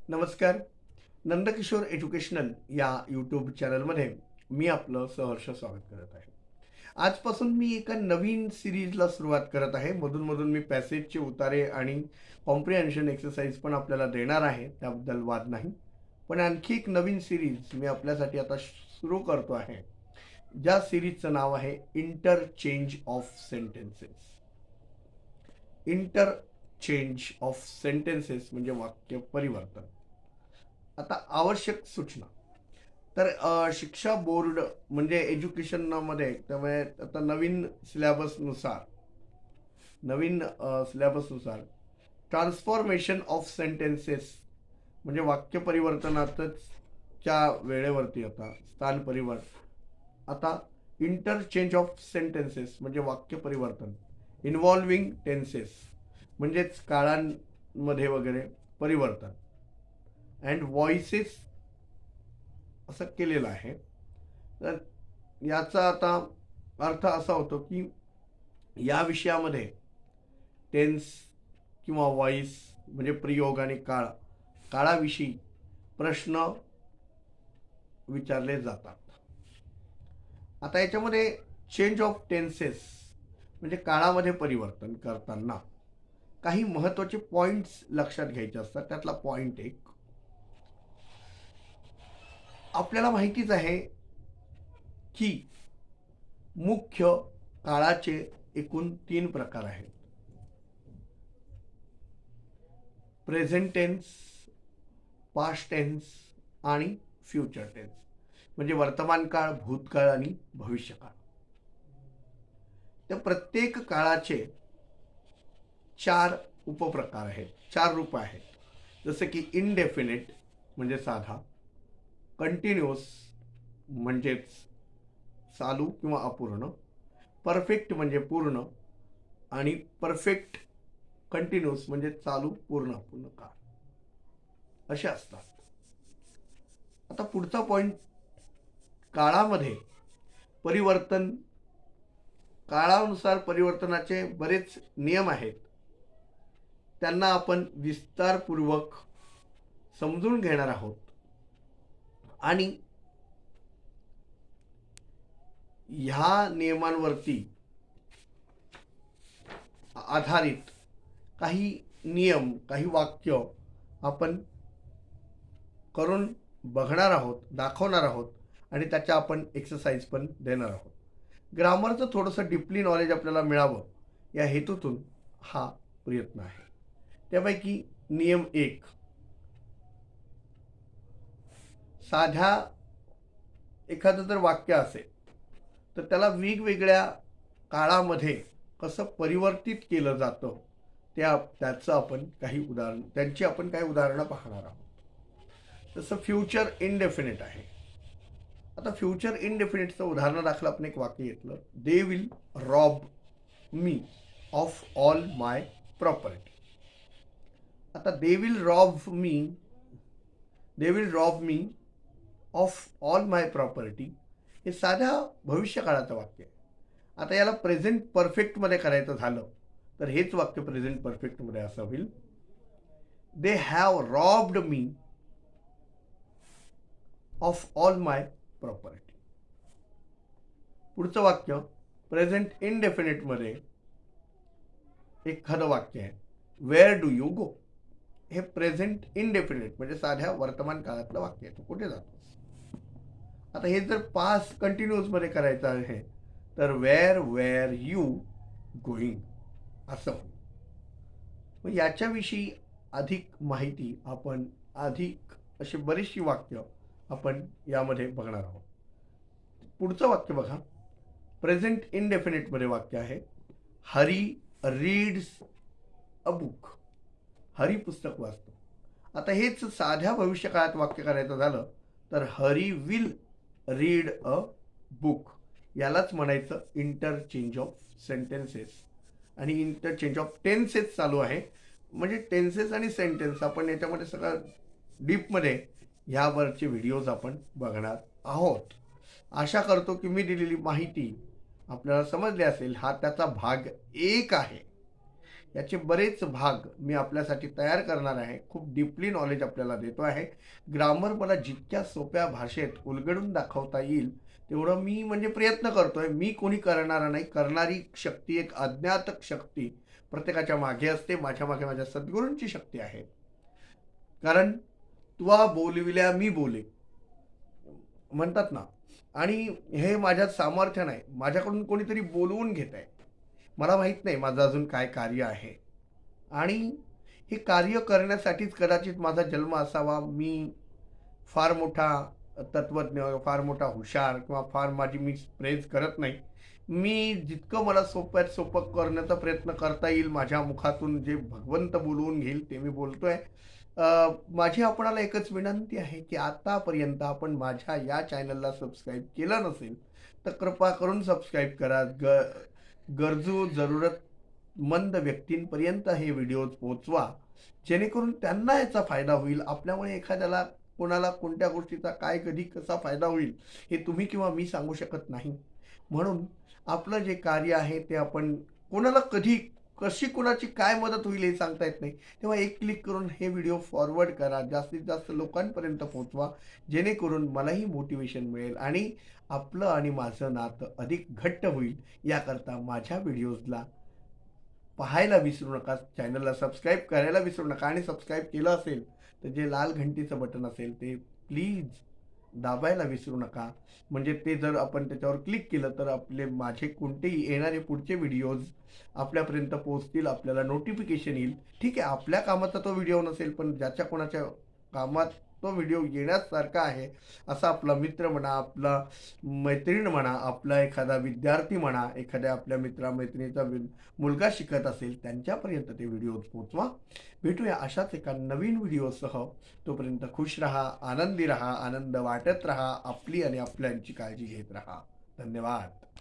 नमस्कार. नंदकिशोर एज्युकेशनल या यूट्यूब चॅनलमध्ये मी आपलं सहर्ष स्वागत करत आहे. आजपासून मी एका नवीन सिरीजला सुरुवात करत आहे. मधून मी पॅसेजचे उतारे आणि कॉम्प्रिहेन्शन एक्सरसाइज पण आपल्याला देणार आहे, त्याबद्दल वाद नाही. पण आणखी एक नवीन सिरीज मी आपल्यासाठी आता सुरू करतो आहे, ज्या सिरीजचं नाव आहे interchange of sentences. Interchange of sentences म्हणजे वाक्य परिवर्तन. आता आवश्यक सूचना. तर शिक्षा बोर्ड म्हणजे एज्युकेशनमध्ये त्यामुळे आता नवीन सिलेबसनुसार ट्रान्सफॉर्मेशन ऑफ सेंटेन्सेस म्हणजे वाक्य परिवर्तनातच च्या वेळेवरती आता स्थान परिवर्तन. आता इंटरचेंज ऑफ सेंटेन्सेस म्हणजे वाक्य परिवर्तन इन्व्हॉल्विंग टेन्सेस म्हणजेच काळांमध्ये वगैरे परिवर्तन अँड व्हॉइसेस असं केलेलं आहे. तर याचा आता अर्थ असा होतो की या विषयामध्ये टेन्स किंवा व्हॉइस म्हणजे प्रयोग आणि काळाविषयी प्रश्न विचारले जातात. आता याच्यामध्ये चेंज ऑफ टेन्सेस म्हणजे काळामध्ये परिवर्तन करताना काही महत्त्वाचे पॉइंट्स लक्षात घ्यायचे असतात. त्यातला पॉइंट एक, आपल्याला माहितीच आहे की मुख्य काळाचे एकूण 3 प्रकार आहेत: प्रेझेंट टेन्स, पास्ट टेन्स आणि फ्युचर टेन्स म्हणजे वर्तमान काळ, भूतकाळ आणि भविष्यकाळ. त्या प्रत्येक काळाचे 4 उपप्रकार आहेत, 4 रूप आहेत. जसे की इनडेफिनिट म्हणजे साधा, कंटिन्युअस म्हणजेच चालू किंवा अपूर्ण, परफेक्ट म्हणजे पूर्ण आणि परफेक्ट कंटिन्युअस म्हणजे चालू पूर्ण अपूर्ण काळ असे असतात. आता पुढचा पॉइंट, काळामध्ये परिवर्तन. काळानुसार परिवर्तनाचे बरेच नियम आहेत, त्यांना आपण विस्तारपूर्वक समजून घेणार आहोत आणि ह्या नियमांवरती आधारित काही नियम, काही वाक्य आपण करून बघणार आहोत, दाखवणार आहोत आणि त्याच्या आपण एक्सरसाइज पण देणार आहोत. ग्रामरचं थोडंसं डीपली नॉलेज आपल्याला मिळावं या हेतूतून हा प्रयत्न आहे. त्यापैकी नियम 1, साध्या एखादं जर वाक्य असेल तर त्याला वेगवेगळ्या काळामध्ये कसं परिवर्तित केलं जातं त्यांची आपण काही उदाहरणं पाहणार आहोत. जसं फ्युचर इनडेफिनिट आहे. आता फ्युचर इनडेफिनिटचं उदाहरण दाखल आपण एक वाक्य घेतलं, they will rob me of all my property. आता they will rob me of all my property हे साध्या भविष्यकाळाचं वाक्य आहे. आता याला प्रेझेंट परफेक्टमध्ये करायचं झालं तर हेच वाक्य प्रेझेंट परफेक्टमध्ये असं होईल, they have robbed me of all my property. पुढचं वाक्य प्रेझेंट इनडेफिनिटमध्ये एखादं वाक्य आहे, वेअर डू यू गो. हे प्रेझेंट इनडेफिनिट म्हणजे साध्या वर्तमान काळातलं वाक्य आहे, तू कुठे जातोस. आता हे जर पास्ट कंटिन्युअसमध्ये करायचं आहे तर वेअर यू गोईंग असं होईल. मग याच्याविषयी अधिक माहिती आपण अशी बरीचशी वाक्य आपण यामध्ये बघणार आहोत. पुढचं वाक्य बघा, प्रेझेंट इनडेफिनिटमध्ये वाक्य आहे, Hari reads a book. Hari पुस्तक वाचतो. आता हेच साध्या भविष्यकाळात वाक्य करायचं झालं तर Hari will read a book. यालाच म्हणायचं इंटरचेंज ऑफ सेंटेन्सेस. आणि इंटरचेंज ऑफ टेन्सेस चालू आहे म्हणजे टेन्सेस आणि सेंटेन्स आपण याच्यामध्ये सगळं डीपमध्ये ह्यावरचे व्हिडिओज आपण बघणार आहोत. आशा करतो की मी दिलेली माहिती आपल्याला समजली असेल. हा त्याचा भाग 1 आहे. याचे बरेच भाग मी आपल्यासाठी तयार करणार आहे. खूप डीपली नॉलेज आपल्याला देतो आहे. ग्रामर मला जितक्या सोप्या भाषेत उलगडून दाखवता येईल तेवढं मी म्हणजे प्रयत्न करतोय. मी कोणी करणारा नाही. करणारी शक्ती एक अज्ञात शक्ती प्रत्येकाच्या मागे असते. माझ्या मागे माझ्या सद्गुरूंची शक्ती आहे. कारण तुवा बोलविल्या मी बोले म्हणतात ना. आणि हे माझ्यात सामर्थ्य नाही. माझ्याकडून कोणीतरी बोलवून घेत आहे. मला माहीत नाही माझं अजून काय कार्य आहे. आणि हे कार्य करण्यासाठीच कदाचित माझा जन्म असावा. मी फार मोठा तत्त्वज्ञ, फार मोठा हुशार किंवा फार माझी मी प्रेझ करत नाही. मी जितकं मला सोप्यात सोपं करण्याचा प्रयत्न करता येईल माझ्या मुखातून जे भगवंत बोलवून घेईल ते मी बोलतोय. माझी आपणाला एकच विनंती आहे की आतापर्यंत आपण माझ्या या चॅनलला सबस्क्राईब केलं नसेल तर कृपा करून सबस्क्राईब करा. गरजू जरूरतमंद व्यक्तींपर्यंत हे व्हिडिओज पोहोचवा जेणेकरून त्यांना याचा फायदा होईल. आपल्यामुळे एखाद्याला कोणाला कोणत्या गोष्टीचा काय कधी कसा फायदा होईल हे तुम्ही किंवा मी सांगू शकत नाही. म्हणून आपलं जे कार्य आहे ते आपण कोणाला कधी कशी कोणाची काय मदत होईल हे सांगता येत नाही. तेव्हा एक क्लिक करून हे व्हिडिओ फॉरवर्ड करा. जास्तीत जास्त लोकांपर्यंत पोहोचवा जेणेकरून मलाही मोटिवेशन मिळेल आणि आपलं आणि माझं नातं अधिक घट्ट होईल. याकरता माझ्या व्हिडिओजला पाहायला विसरू नका. चॅनलला सबस्क्राईब करायला विसरू नका. आणि सबस्क्राईब केलं असेल तर जे लाल घंटीचं बटन असेल ते प्लीज दाबायला विसरू नका. म्हणजे ते जर आपण त्याच्यावर क्लिक केलं तर आपले माझे कोणतेही येणारे पुढचे व्हिडिओज आपल्यापर्यंत पोहोचतील. आपल्याला नोटिफिकेशन येईल. ठीक आहे, आपल्या कामाचा तो व्हिडिओ नसेल पण ज्याच्या कोणाच्या कामात तो व्हिडिओ येण्यासारखा आहे असा आपला मित्र म्हणा, आपला मैत्रीण म्हणा, आपला एखादा विद्यार्थी म्हणा, एखाद्या आपल्या मित्रामैत्रिणीचा मुलगा शिकत असेल त्यांच्यापर्यंत ते व्हिडिओज पोहोचवा. भेटूया अशाच एका नवीन व्हिडिओसह. तोपर्यंत खुश रहा, आनंदी रहा, आनंद वाटत रहा. आपली आणि आपल्यांची काळजी घेत रहा. धन्यवाद.